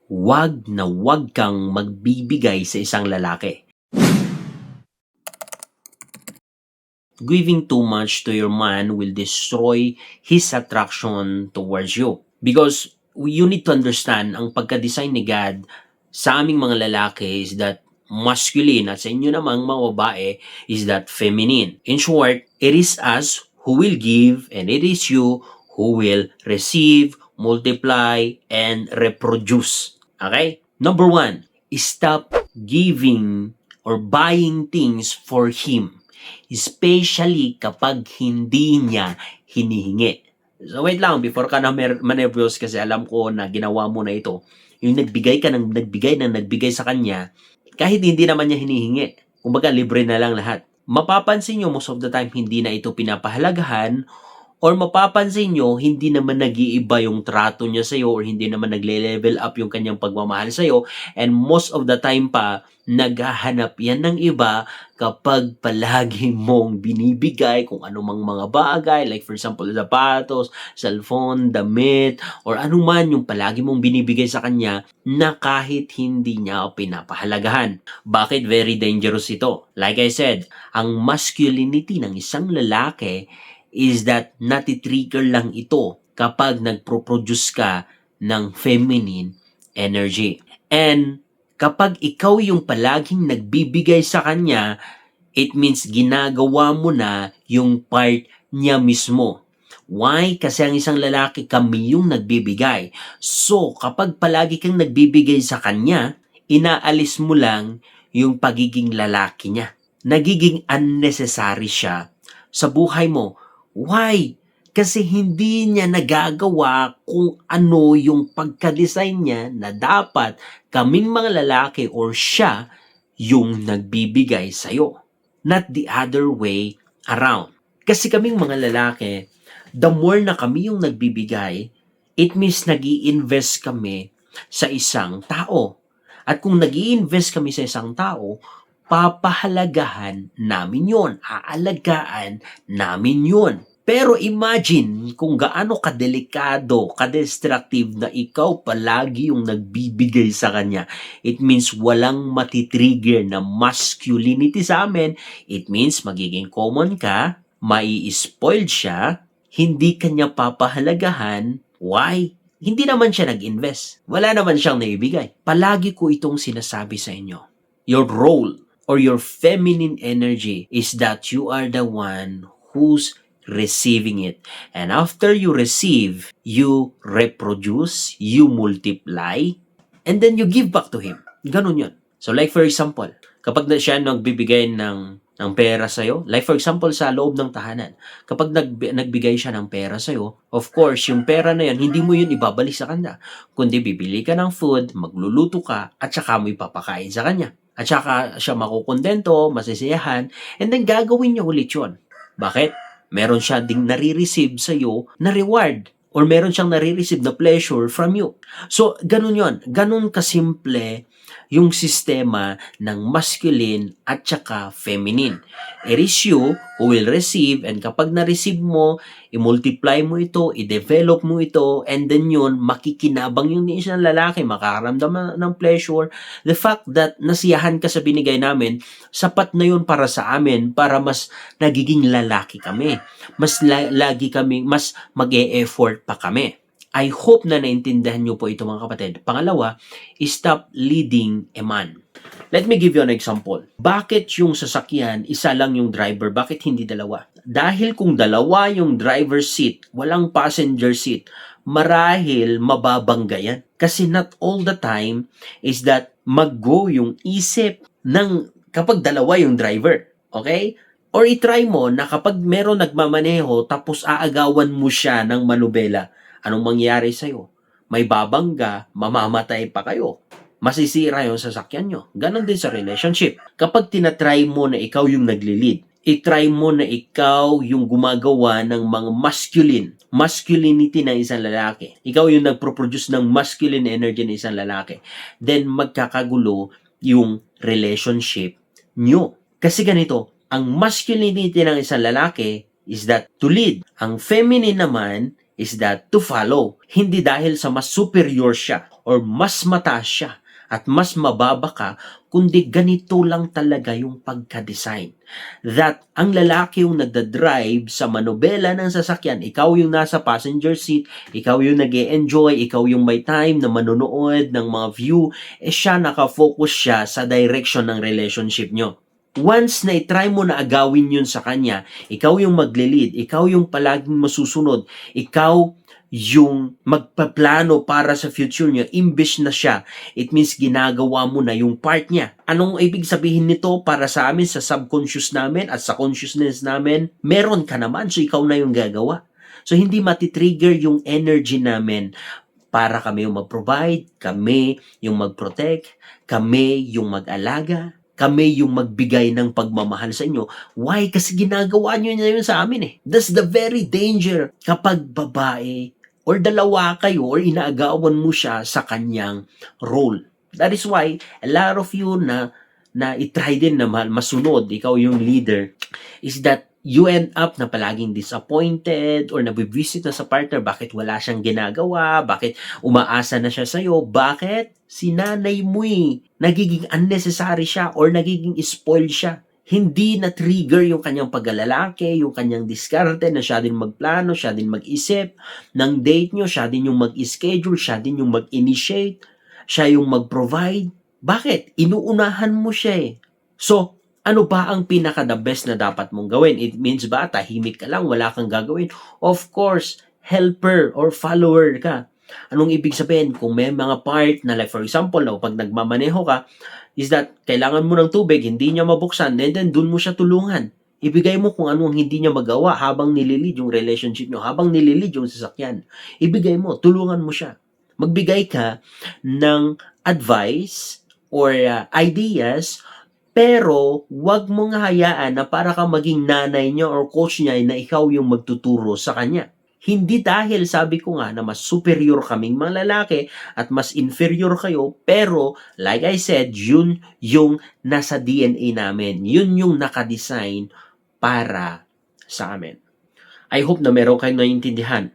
wag na wag kang magbibigay sa isang lalaki. Giving too much to your man will destroy his attraction towards you. Because you need to understand, ang pagka-design ni God sa aming mga lalaki is that masculine at sa inyo namang mga babae is that feminine. In short, it is us who will give and it is you who will receive, multiply, and reproduce. Okay? Number 1, stop giving or buying things for him. Especially kapag hindi niya hinihingi. So wait lang, before ka na manervyos kasi alam ko na ginawa mo na ito. Yung nagbigay ka ng nagbigay sa kanya, kahit hindi naman niya hinihingi. Kumbaga libre na lang lahat. Mapapansin nyo most of the time hindi na ito pinapahalagahan or mapapansin nyo, hindi naman nag-iiba yung trato niya sa'yo or hindi naman nagle-level up yung kanyang pagmamahal sa'yo. And most of the time pa, naghahanap yan ng iba kapag palagi mong binibigay kung anumang mga bagay. Like for example, sapatos, cellphone, damit, or anuman yung palagi mong binibigay sa kanya na kahit hindi niya pinapahalagahan. Bakit very dangerous ito? Like I said, ang masculinity ng isang lalaki is that natitrigger lang ito kapag nagproproduce ka ng feminine energy. And kapag ikaw yung palaging nagbibigay sa kanya, it means ginagawa mo na yung part niya mismo. Why? Kasi ang isang lalaki, kami yung nagbibigay. So, kapag palagi kang nagbibigay sa kanya, inaalis mo lang yung pagiging lalaki niya. Nagiging unnecessary siya sa buhay mo. Why? Kasi hindi niya nagagawa kung ano yung pagka-design niya na dapat kaming mga lalaki or siya yung nagbibigay sa'yo. Not the other way around. Kasi kaming mga lalaki, the more na kami yung nagbibigay, it means nag-i-invest kami sa isang tao. At kung nag-i-invest kami sa isang tao, papahalagahan namin yon, aalagaan namin yon. Pero imagine kung gaano kadelikado, kadestructive na ikaw palagi yung nagbibigay sa kanya. It means walang matitrigger na masculinity sa amin. It means magiging common ka, mai-spoiled siya, hindi kanya papahalagahan. Why? Hindi naman siya nag-invest. Wala naman siyang naibigay. Palagi ko itong sinasabi sa inyo. Your role or your feminine energy is that you are the one who's receiving it. And after you receive, you reproduce, you multiply, and then you give back to him. Ganun yun. So like for example, kapag siya nagbibigay ng pera sa'yo, like for example sa loob ng tahanan, kapag nagbigay siya ng pera sa'yo, of course, yung pera na yan, hindi mo yun ibabalik sa kanya. Kundi bibili ka ng food, magluluto ka, at saka mo ipapakain sa kanya. At saka siya makukontento, masisiyahan, and then gagawin niya ulit yun. Bakit? Meron siya ding nare-receive sa'yo na reward or meron siyang nare-receive na pleasure from you. So, ganun yon. Ganun kasimple yung sistema ng masculine at saka feminine. It is you who will receive and kapag na-receive mo, i-multiply mo ito, i-develop mo ito, and then yun, makikinabang yung isang lalaki, makakaramdam ng pleasure. The fact that nasiyahan ka sa binigay namin, sapat na yun para sa amin, para mas nagiging lalaki kami. Mas lagi kami, mas mag-e-effort pa kami. I hope na naintindihan nyo po ito mga kapatid. Pangalawa, stop leading a man. Let me give you an example. Bakit yung sasakyan, isa lang yung driver? Bakit hindi dalawa? Dahil kung dalawa yung driver seat, walang passenger seat, marahil mababangga yan. Kasi not all the time is that mag-go yung isip ng kapag dalawa yung driver. Okay? Or itry mo na kapag meron nagmamaneho tapos aagawan mo siya ng manubela, anong mangyayari sa'yo? May babangga, mamamatay pa kayo. Masisira yung sasakyan nyo. Ganon din sa relationship. Kapag tinatry mo na ikaw yung nagli-lead, itry mo na ikaw yung gumagawa ng mga masculinity ng isang lalaki. Ikaw yung nagproproduce ng masculine energy ng isang lalaki. Then magkakagulo yung relationship nyo. Kasi ganito, ang masculinity ng isang lalaki is that to lead. Ang feminine naman is that to follow. Hindi dahil sa mas superior siya or mas mataas siya at mas mababa ka, kundi ganito lang talaga yung pagka-design. That ang lalaki yung nagda-drive sa manobela ng sasakyan, ikaw yung nasa passenger seat, ikaw yung nag-e-enjoy, ikaw yung may time na manonood ng mga view, siya nakafocus siya sa direction ng relationship nyo. Once na i-try mo na agawin yun sa kanya, ikaw yung magle-lead, ikaw yung palaging masusunod, ikaw yung magpaplano para sa future niya, imbes na siya, it means ginagawa mo na yung part niya. Anong ibig sabihin nito para sa amin, sa subconscious namin at sa consciousness namin? Meron ka naman, so ikaw na yung gagawa. So hindi matitrigger yung energy namin para kami yung mag-provide, kami yung mag-protect, kami yung mag-alaga, kami yung magbigay ng pagmamahal sa inyo. Why? Kasi ginagawa nyo na yun sa amin eh. That's the very danger kapag babae or dalawa kayo or inaagawan mo siya sa kanyang role. That is why a lot of you na itry din na masunod, ikaw yung leader, is that you end up na palaging disappointed or nabibisit na sa partner, bakit wala siyang ginagawa, bakit umaasa na siya sa'yo, bakit si nanay mo nagiging unnecessary siya or nagiging spoiled siya. Hindi na-trigger yung kanyang paglalaki, yung kanyang diskarte na siya din magplano, siya din mag-isip ng date nyo, siya din yung mag-schedule, siya din yung mag-initiate, siya yung mag-provide. Bakit? Inuunahan mo siya eh. So, ano ba ang pinaka-the best na dapat mong gawin? It means ba, tahimik ka lang, wala kang gagawin? Of course, helper or follower ka. Anong ibig sabihin? Kung may mga part na like for example, pag nagmamaneho ka, is that kailangan mo ng tubig, hindi niya mabuksan, and then dun mo siya tulungan. Ibigay mo kung anong hindi niya magawa habang nililid yung relationship nyo, habang nililid yung sasakyan. Ibigay mo, tulungan mo siya. Magbigay ka ng advice or ideas, pero wag mong hayaan na para ka maging nanay niya or coach niya na ikaw yung magtuturo sa kanya. Hindi dahil sabi ko nga na mas superior kaming mga lalaki at mas inferior kayo, pero like I said, yun yung nasa DNA namin. Yun yung nakadesign para sa amin. I hope na meron kayong naiintindihan.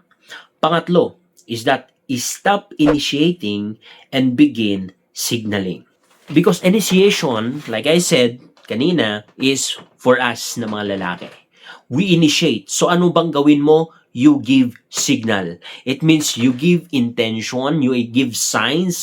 Pangatlo is that stop initiating and begin signaling. Because initiation, like I said kanina, is for us na mga lalaki. We initiate. So ano bang gawin mo? You give signal. It means you give intention, you give signs,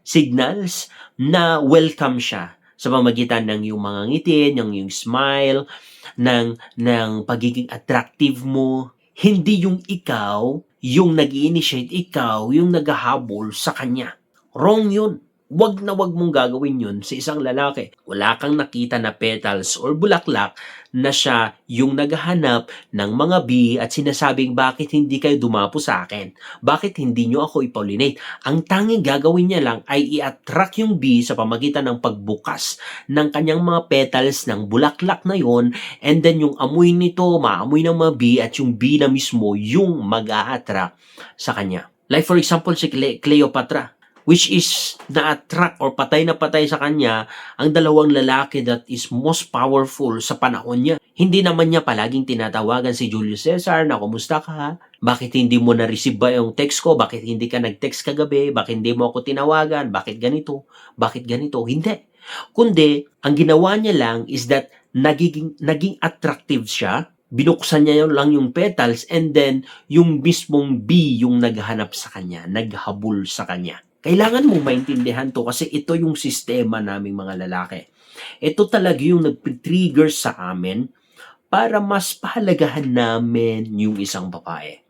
signals na welcome siya sa pamagitan ng yung mga ngiti, ng yung smile, ng pagiging attractive mo. Hindi yung ikaw yung nag-initiate, ikaw yung naghahabol sa kanya. Wrong yun. Wag na wag mong gagawin yun sa isang lalaki. Wala kang nakita na petals or bulaklak na siya yung naghahanap ng mga bee at sinasabing bakit hindi kayo dumapo sa akin? Bakit hindi nyo ako ipollinate? Ang tanging gagawin niya lang ay i-attract yung bee sa pamagitan ng pagbukas ng kanyang mga petals ng bulaklak na yon, and then yung amoy nito, maamoy ng mga bee at yung bee na mismo yung mag-a-attract sa kanya. Like for example si Cleopatra, which is na-attract or patay na patay sa kanya ang dalawang lalaki that is most powerful sa panahon niya. Hindi naman niya palaging tinatawagan si Julius Caesar na kumusta ka? Bakit hindi mo na-receive ba yung text ko? Bakit hindi ka nag-text kagabi? Bakit hindi mo ako tinawagan? Bakit ganito? Bakit ganito? Hindi. Kundi, ang ginawa niya lang is that naging attractive siya. Binuksan niya lang yung petals and then yung mismong bee yung naghanap sa kanya, naghabol sa kanya. Kailangan mong maintindihan to kasi ito yung sistema naming mga lalaki. Ito talaga yung nag-trigger sa amin para mas pahalagahan namin yung isang babae.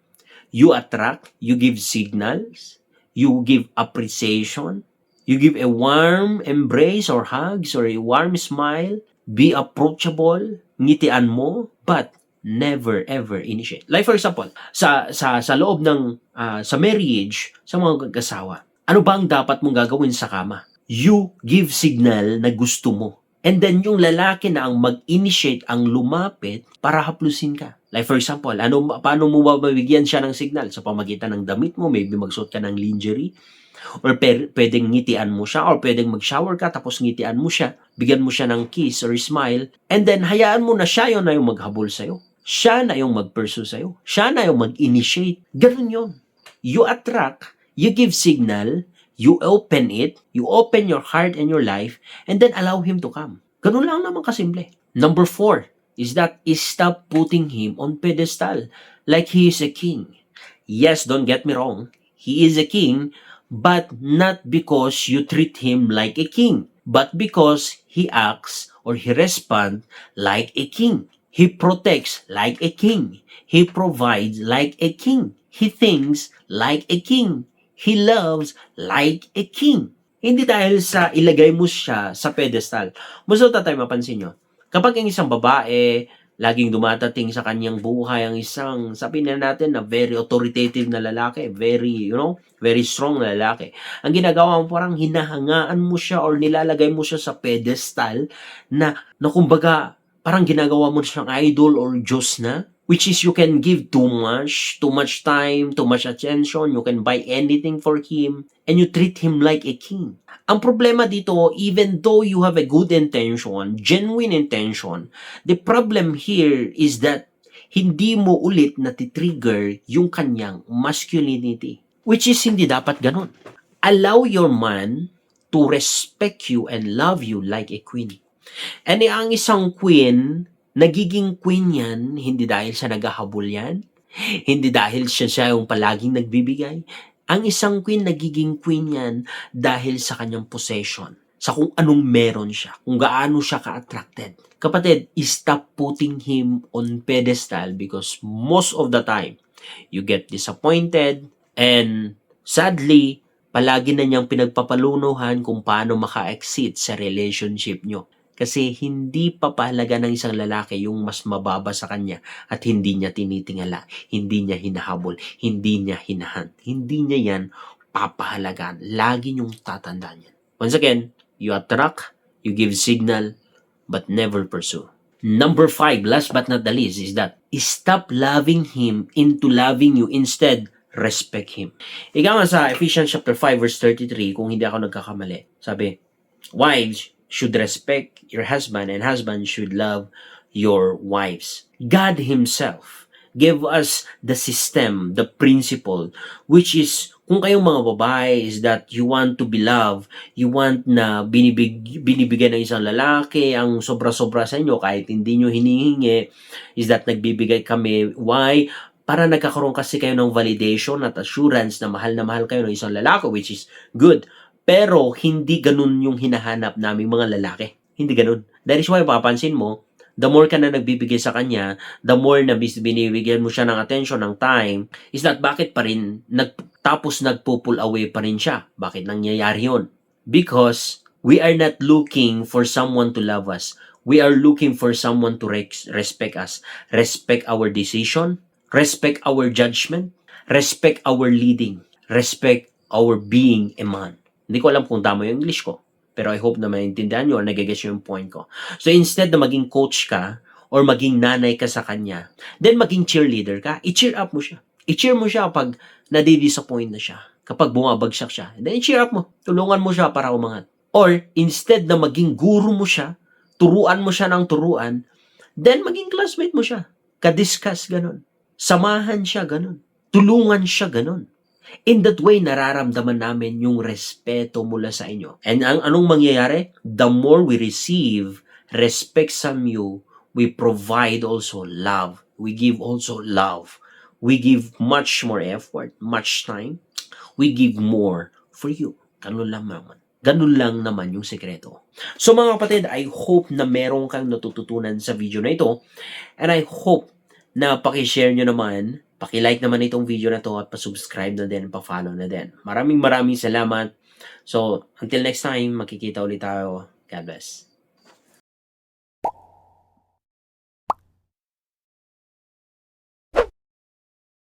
You attract, you give signals, you give appreciation, you give a warm embrace or hugs or a warm smile, be approachable, ngitian mo, but never ever initiate. Like for example, sa loob ng sa marriage, sa mga mag-asawa, ano ba ang dapat mong gagawin sa kama? You give signal na gusto mo. And then yung lalaki na ang mag-initiate, ang lumapit para haplusin ka. Like for example, paano mo mabibigyan siya ng signal? Sa pamagitan ng damit mo, maybe magsuot ka ng lingerie, or pwedeng ngitian mo siya, or pwedeng mag-shower ka tapos ngitian mo siya, bigyan mo siya ng kiss or smile, and then hayaan mo na siya yun na yung maghabol sa'yo. Siya na yung mag-pursue sa'yo. Siya na yung mag-initiate. Ganun yun. You attract, you give signal, you open it, you open your heart and your life, and then allow him to come. Ganun lang naman kasimple. Number 4 is that stop putting him on pedestal like he is a king. Yes, don't get me wrong. He is a king, but not because you treat him like a king, but because he acts or he responds like a king. He protects like a king. He provides like a king. He thinks like a king. He loves like a king. Hindi dahil sa ilagay mo siya sa pedestal. Most of the time, mapansin nyo, kapag ang isang babae, laging dumatating sa kanyang buhay ang isang, sabihin na natin na very authoritative na lalaki, very, very strong na lalaki. Ang ginagawa mo parang hinahangaan mo siya or nilalagay mo siya sa pedestal na kumbaga, parang ginagawa mo siyang idol or Diyos na, which is you can give too much time, too much attention, you can buy anything for him, and you treat him like a king. Ang problema dito, even though you have a good intention, genuine intention, the problem here is that hindi mo ulit natitrigger yung kanyang masculinity. Which is hindi dapat ganun. Allow your man to respect you and love you like a queen. And ang isang queen, nagiging queen yan, hindi dahil sa naghahabol yan, hindi dahil siya yung palaging nagbibigay. Ang isang queen, nagiging queen yan dahil sa kanyang possession, sa kung anong meron siya, kung gaano siya ka-attracted. Kapatid, stop putting him on pedestal because most of the time, you get disappointed and sadly, palagi na niyang pinagpapalunuhan kung paano maka-exit sa relationship nyo. Kasi hindi pa pahalaga ng isang lalaki yung mas mababa sa kanya at hindi niya tinitingala, hindi niya hinahabol, hindi niya hinahunt. Hindi niya yan papahalagaan. Lagi niyong tatandaan yan. Once again, you attract, you give signal, but never pursue. Number 5, last but not the least, is that stop loving him into loving you. Instead, respect him. Ika nga sa Ephesians chapter 5 verse 33, kung hindi ako nagkakamali, sabi, wives should respect your husband and husband should love your wives. God Himself gave us the system, the principle, which is, kung kayong mga babae is that you want to be loved, you want na binibigyan ng isang lalaki ang sobra-sobra sa inyo kahit hindi nyo hinihingi, is that nagbibigay kami. Why? Para nagkakaroon kasi kayo ng validation at assurance na mahal kayo ng isang lalaki, which is good. Pero hindi ganun yung hinahanap naming mga lalaki. Hindi ganun. That is why papansin mo, the more ka na nagbibigay sa kanya, the more na binibigyan mo siya ng attention, ng time, is that bakit pa rin tapos nagpo-pull away pa rin siya? Bakit nangyayari yun? Because we are not looking for someone to love us. We are looking for someone to respect us. Respect our decision, respect our judgment, respect our leading, respect our being a man. Hindi ko alam kung tama yung English ko. Pero I hope na maintindihan nyo or nagigets yung point ko. So instead na maging coach ka or maging nanay ka sa kanya, then maging cheerleader ka, i-cheer up mo siya. I-cheer mo siya pag nadi-disappoint na siya. Kapag bumabagsak siya, then i-cheer up mo. Tulungan mo siya para umangat. Or instead na maging guru mo siya, turuan mo siya ng turuan, then maging classmate mo siya. Ka-discuss ganun. Samahan siya ganun. Tulungan siya ganun. In that way, nararamdaman namin yung respeto mula sa inyo. And anong mangyayari? The more we receive respect from you, we provide also love. We give also love. We give much more effort, much time. We give more for you. Ganun lang naman. Ganun lang naman yung sekreto. So mga kapatid, I hope na meron kang natututunan sa video na ito. And I hope na pakishare nyo naman, paki-like naman itong video na to at pa-subscribe na din, pa-follow na din. Maraming salamat. So, until next time, makikita ulit tayo. God bless.